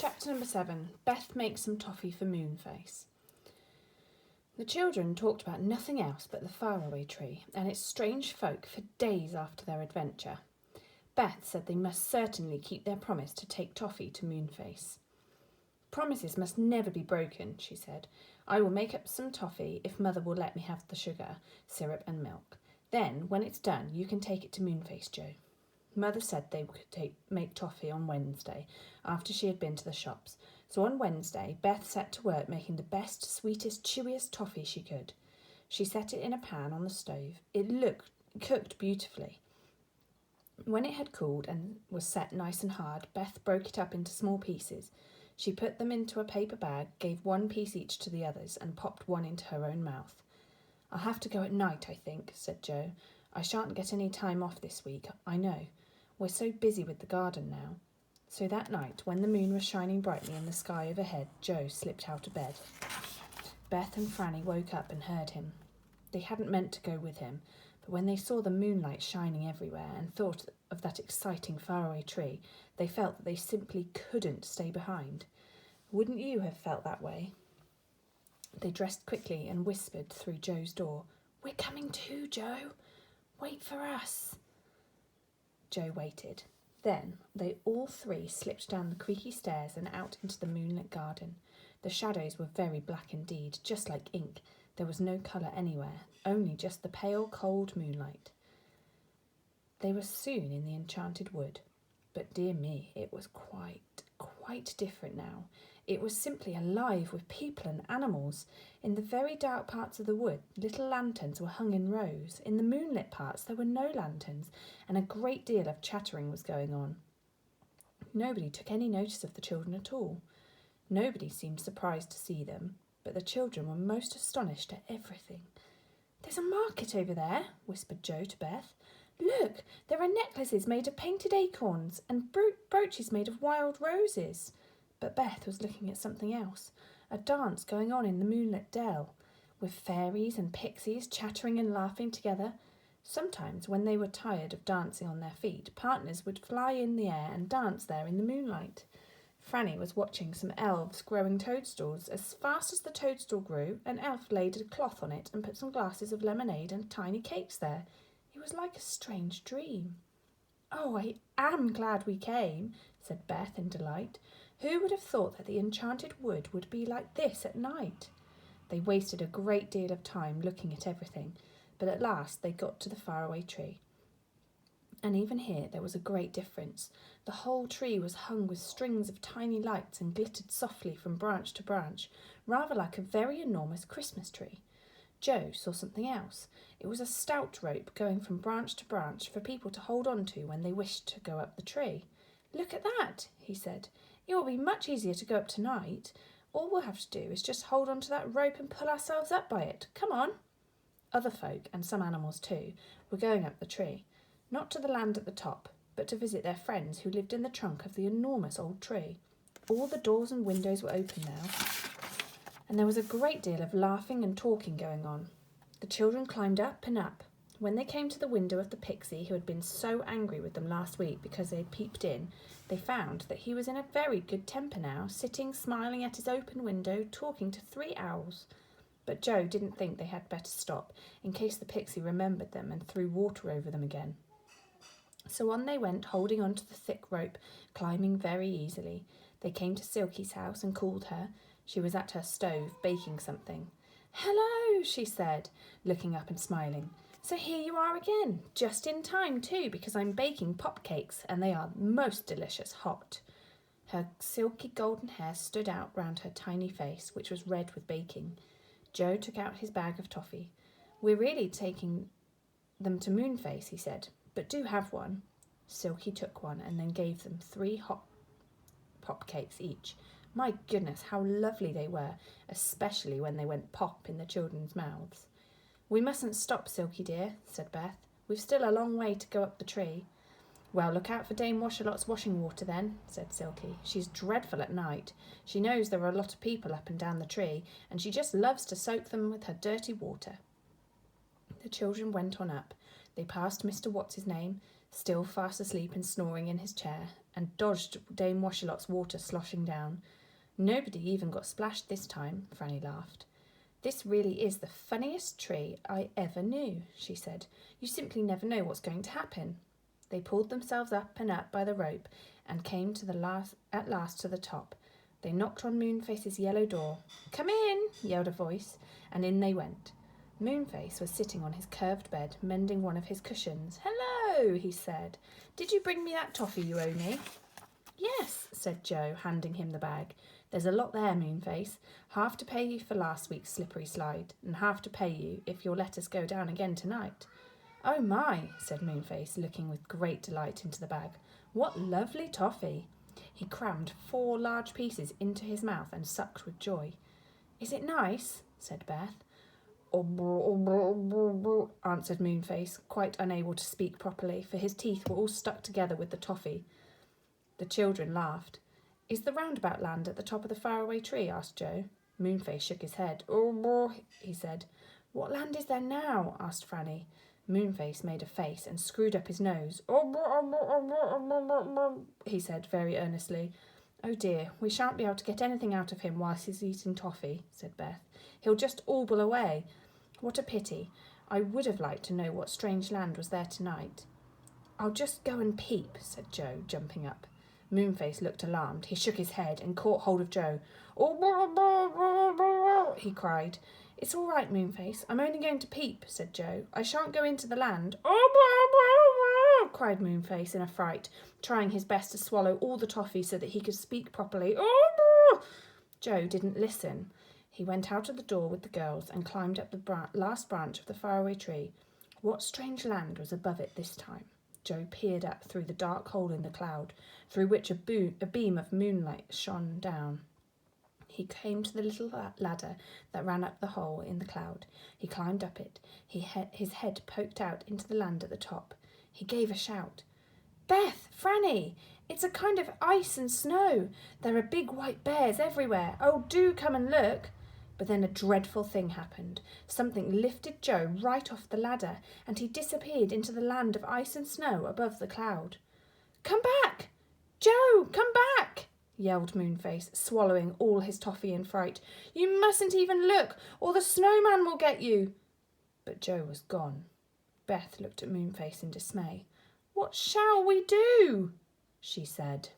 Chapter number 7. Beth makes some toffee for Moonface. The children talked about nothing else but the faraway tree and its strange folk for days after their adventure. Beth said they must certainly keep their promise to take toffee to Moonface. Promises must never be broken, she said. I will make up some toffee if Mother will let me have the sugar, syrup and milk. Then, when it's done, you can take it to Moonface, Joe. Mother said they could make toffee on Wednesday, after she had been to the shops. So on Wednesday, Beth set to work making the best, sweetest, chewiest toffee she could. She set it in a pan on the stove. It cooked beautifully. When it had cooled and was set nice and hard, Beth broke it up into small pieces. She put them into a paper bag, gave one piece each to the others, and popped one into her own mouth. I'll have to go at night, I think, said Joe. I shan't get any time off this week, I know. We're so busy with the garden now. So that night, when the moon was shining brightly in the sky overhead, Joe slipped out of bed. Beth and Franny woke up and heard him. They hadn't meant to go with him, but when they saw the moonlight shining everywhere and thought of that exciting faraway tree, they felt that they simply couldn't stay behind. Wouldn't you have felt that way? They dressed quickly and whispered through Joe's door, We're coming too, Joe. Wait for us. Joe waited. Then they all three slipped down the creaky stairs and out into the moonlit garden. The shadows were very black indeed, just like ink. There was no colour anywhere, only just the pale, cold moonlight. They were soon in the Enchanted Wood, but dear me, it was quite different now. It was simply alive with people and animals. In the very dark parts of the wood, little lanterns were hung in rows. In the moonlit parts, there were no lanterns, and a great deal of chattering was going on. Nobody took any notice of the children at all. Nobody seemed surprised to see them, but the children were most astonished at everything. There's a market over there, whispered Joe to Beth. Look, there are necklaces made of painted acorns and brooches made of wild roses. But Beth was looking at something else, a dance going on in the moonlit dell, with fairies and pixies chattering and laughing together. Sometimes, when they were tired of dancing on their feet, partners would fly in the air and dance there in the moonlight. Franny was watching some elves growing toadstools. As fast as the toadstool grew, an elf laid a cloth on it and put some glasses of lemonade and tiny cakes there. It was like a strange dream. Oh, I am glad we came, said Beth in delight. Who would have thought that the Enchanted Wood would be like this at night? They wasted a great deal of time looking at everything, but at last they got to the faraway tree. And even here there was a great difference. The whole tree was hung with strings of tiny lights and glittered softly from branch to branch, rather like a very enormous Christmas tree. Joe saw something else. It was a stout rope going from branch to branch for people to hold on to when they wished to go up the tree. Look at that, he said. It will be much easier to go up tonight. All we'll have to do is just hold on to that rope and pull ourselves up by it. Come on. Other folk, and some animals too, were going up the tree, not to the land at the top, but to visit their friends who lived in the trunk of the enormous old tree. All the doors and windows were open now, and there was a great deal of laughing and talking going on. The children climbed up and up. When they came to the window of the pixie who had been so angry with them last week because they had peeped in, they found that he was in a very good temper now, sitting smiling at his open window, talking to 3 owls. But Joe didn't think they had better stop, in case the pixie remembered them and threw water over them again. So on they went, holding on to the thick rope, climbing very easily. They came to Silky's house and called her. She was at her stove, baking something. "Hello," she said, looking up and smiling. "So here you are again, just in time too, because I'm baking pop cakes, and they are most delicious hot." Her silky golden hair stood out round her tiny face, which was red with baking. Joe took out his bag of toffee. "We're really taking them to Moonface," he said, "but do have one." Silky took one and then gave them 3 hot pop cakes each. My goodness, how lovely they were, especially when they went pop in the children's mouths. "We mustn't stop, Silky dear," said Beth. "We've still a long way to go up the tree." "Well, look out for Dame Washalot's washing water then," said Silky. "She's dreadful at night. She knows there are a lot of people up and down the tree, and she just loves to soak them with her dirty water." The children went on up. They passed Mr. What's-his-name, still fast asleep and snoring in his chair, and dodged Dame Washalot's water sloshing down. Nobody even got splashed this time, Franny laughed. This really is the funniest tree I ever knew, she said. You simply never know what's going to happen. They pulled themselves up and up by the rope and came at last to the top. They knocked on Moonface's yellow door. Come in, yelled a voice, and in they went. Moonface was sitting on his curved bed, mending one of his cushions. Hello, he said. Did you bring me that toffee you owe me? Yes, said Joe, handing him the bag. There's a lot there, Moonface. Half to pay you for last week's slippery slide, and half to pay you if you'll let us go down again tonight. Oh my, said Moonface, looking with great delight into the bag. What lovely toffee! He crammed 4 large pieces into his mouth and sucked with joy. Is it nice? Said Beth. Answered Moonface, quite unable to speak properly, for his teeth were all stuck together with the toffee. The children laughed. Is the roundabout land at the top of the faraway tree? Asked Joe. Moonface shook his head. He said. What land is there now? Asked Franny. Moonface made a face and screwed up his nose. He said very earnestly. Oh dear, we shan't be able to get anything out of him whilst he's eating toffee, said Beth. He'll just auble away. What a pity. I would have liked to know what strange land was there tonight. I'll just go and peep, said Joe, jumping up. Moonface looked alarmed. He shook his head and caught hold of Joe. He cried. It's all right, Moonface. I'm only going to peep, said Joe. I shan't go into the land. Cried Moonface in a fright, trying his best to swallow all the toffee so that he could speak properly. Joe didn't listen. He went out of the door with the girls and climbed up the last branch of the faraway tree. What strange land was above it this time? Joe peered up through the dark hole in the cloud, through which a beam of moonlight shone down. He came to the little ladder that ran up the hole in the cloud. He climbed up it. His head poked out into the land at the top. He gave a shout. Beth, Franny, it's a kind of ice and snow. There are big white bears everywhere. Oh, do come and look. But then a dreadful thing happened. Something lifted Joe right off the ladder, and he disappeared into the land of ice and snow above the cloud. Come back! Joe, come back! Yelled Moonface, swallowing all his toffee in fright. You mustn't even look, or the snowman will get you. But Joe was gone. Beth looked at Moonface in dismay. What shall we do? She said.